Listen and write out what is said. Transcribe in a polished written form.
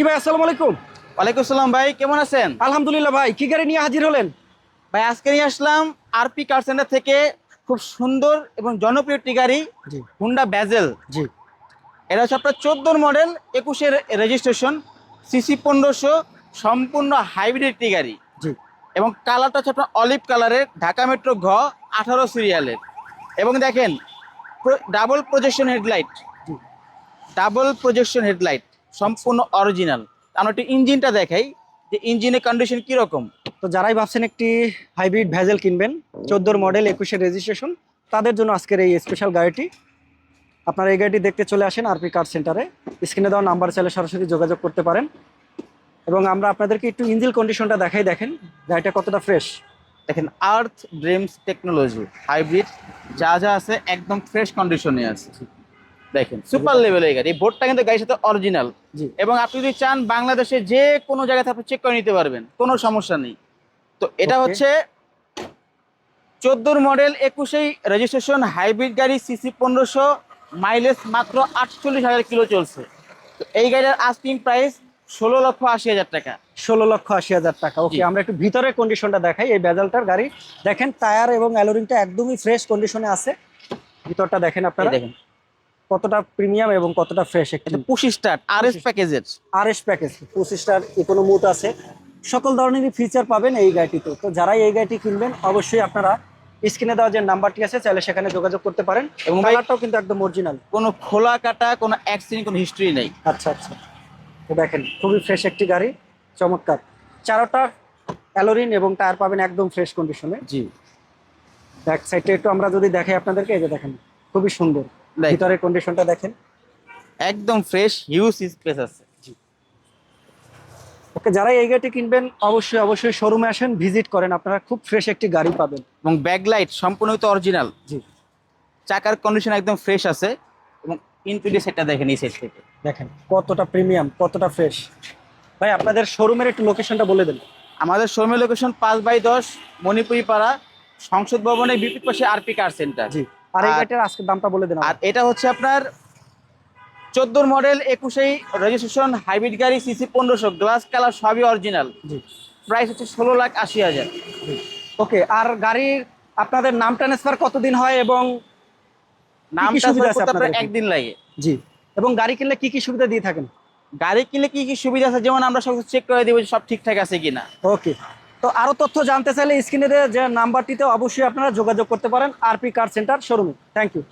ভাই, আসসালামু আলাইকুম। ওয়ালাইকুম আসসালাম ভাই, কেমন আছেন? আলহামদুলিল্লাহ ভাই, কি গাড়ি নিয়ে হাজির হলেন? ভাই আজকে নিয়ে আসলাম আরপি কার সেন্টার থেকে খুব সুন্দর এবং জনপ্রিয় একটি গাড়ি, জি হুন্ডা ব্যাজেল। জি এটা হচ্ছে আপনার 14 মডেল, 21-এর রেজিস্ট্রেশন, সিসি 1500, সম্পূর্ণ হাইব্রিড একটি গাড়ি। জি এবং কালারটা হচ্ছে আপনার অলিভ কালারের, ঢাকা মেট্রো ঘ 18 সিরিয়ালের। এবং দেখেন ডাবল প্রজেকশন হেডলাইট, জি ডাবল প্রজেকশন হেডলাইট সম্পূর্ণ অরিজিনাল। আমরা একটু ইঞ্জিনটা দেখাই যে ইঞ্জিনের কন্ডিশন কীরকম। তো যারাই ভাবছেন একটি হাইব্রিড ভেজেল কিনবেন, 14 মডেল 21-এর রেজিস্ট্রেশন, তাদের জন্য আজকের এই স্পেশাল গাড়িটি। আপনারা এই গাড়িটি দেখতে চলে আসেন আরপি কার সেন্টারে। স্ক্রিনে দেওয়া নাম্বার চাইলে সরাসরি যোগাযোগ করতে পারেন। এবং আমরা আপনাদেরকে একটু ইঞ্জিন কন্ডিশনটা দেখাই, দেখেন গাড়িটা কতটা ফ্রেশ। দেখেন আর্থ ড্রিমস টেকনোলজি হাইব্রিড, যা যা আছে একদম ফ্রেশ কন্ডিশনে আছে। দেখেন সুপার লেভেলের গাড়ি, এই বোর্ডটা কিন্তু গাড়ির সাথে অরিজিনাল। জি এবং আপনি যদি চান বাংলাদেশে যে কোনো জায়গাতে আপনি চেক করে নিতে পারবেন, কোনো সমস্যা নেই। তো এটা Okay. হচ্ছে 14 মডেল 21-এই রেজিস্ট্রেশন হাইব্রিড গাড়ি, সিসি 1500, মাইলেজ মাত্র 48,000 কিলো চলছে। তো এই গাড়ির আস্কিং প্রাইস 16,80,000 টাকা। 16,80,000 টাকা। ওকে, জি। আমরা একটু ভিতরের কন্ডিশনটা দেখাই। এই ভেজেলটার গাড়ি দেখেন, টায়ার এবং অ্যালোরিংটা একদমই ফ্রেশ কন্ডিশনে আছে। ভিতরটা দেখেন এই আপনারা দেখেন কতটা প্রিমিয়াম এবং কতটা ফ্রেশ। একটি এটা পুশ স্টার্ট আরএস প্যাকেজের। আরএস প্যাকেজ, 25 ইকোনো মুড আছে, সকল ধরনেরই ফিচার পাবেন এই গাড়িটিতে। তো যারাই এই গাড়িটি কিনবেন অবশ্যই আপনারা স্ক্রিনে দেওয়া যে নাম্বারটি আছে চাইলে সেখানে যোগাযোগ করতে পারেন। এবং এবং ভাই কালারটাও কিন্তু একদম অরিজিনাল। কোনো খোলা কাটা, কোনো অ্যাক্সিডেন্ট, কোনো হিস্ট্রি নেই। আচ্ছা আচ্ছা, তো দেখেন খুবই ফ্রেশ একটি গাড়ি, চমৎকার। চারোটা অ্যালোরিন এবং টায়ার পাবেন একদম ফ্রেশ কন্ডিশনে। জি ব্যাক সাইডটা একটু আমরা যদি দেখাই আপনাদেরকে, এই যে দেখেন খুবই সুন্দর দেখেন। ভিতরের কন্ডিশনটা দেখেন। একদম ফ্রেশ, হিউজ স্পেস আছে। ওকে, যারা এই গাড়িটি কিনবেন অবশ্যই অবশ্যই শোরুমে আসেন, ভিজিট করেন, আপনারা খুব ফ্রেশ একটি গাড়ি পাবেন। এবং ব্যাকলাইট সম্পূর্ণ তো অরিজিনাল, জি চাকার কন্ডিশন একদম ফ্রেশ আছে। এবং ইন্টেরিয়র সেটটা দেখেন এই সাইড থেকে, দেখেন কতটা প্রিমিয়াম, কতটা ফ্রেশ। ভাই আপনাদের শোরুমের একটু লোকেশনটা বলে দেন। আমাদের শোরুমের লোকেশন 5/10 মণিপুরি পাড়া, সংসদ ভবনের বিপরীত পাশে আরপি কার সেন্টার। জি, আর এই আর- গাড়িটার আজকে দামটা বলে দেন। আর এটা হচ্ছে আপনার 14 মডেল 21-এই রেজিস্ট্রেশন হাইব্রিড গাড়ি, সিসি 1500, গ্লাস কালার সবই অরিজিনাল। জি প্রাইস হচ্ছে 16,80,000। জি। ওকে, আর গাড়ির আপনাদের নাম ট্রান্সফার কতদিন হয় এবং নাম কি সুবিধা ট্রান্সফার আছে করতে আপনার আপনাদের? একদিন লাগে। জি, এবং গাড়ি কিনলে কি কি সুবিধা দিয়ে থাকেন? গাড়ি কিনলে কি কি সুবিধা আছে, যেমন আমরা সব চেক করে দেবো যে সব ঠিকঠাক আছে কিনা। ওকে, তো আরো তথ্য জানতে চাইলে স্ক্রিনে যে নাম্বারটিতে অবশ্যই আপনারা যোগাযোগ করতে পারেন আরপি কার সেন্টার শোরুমে। Thank you.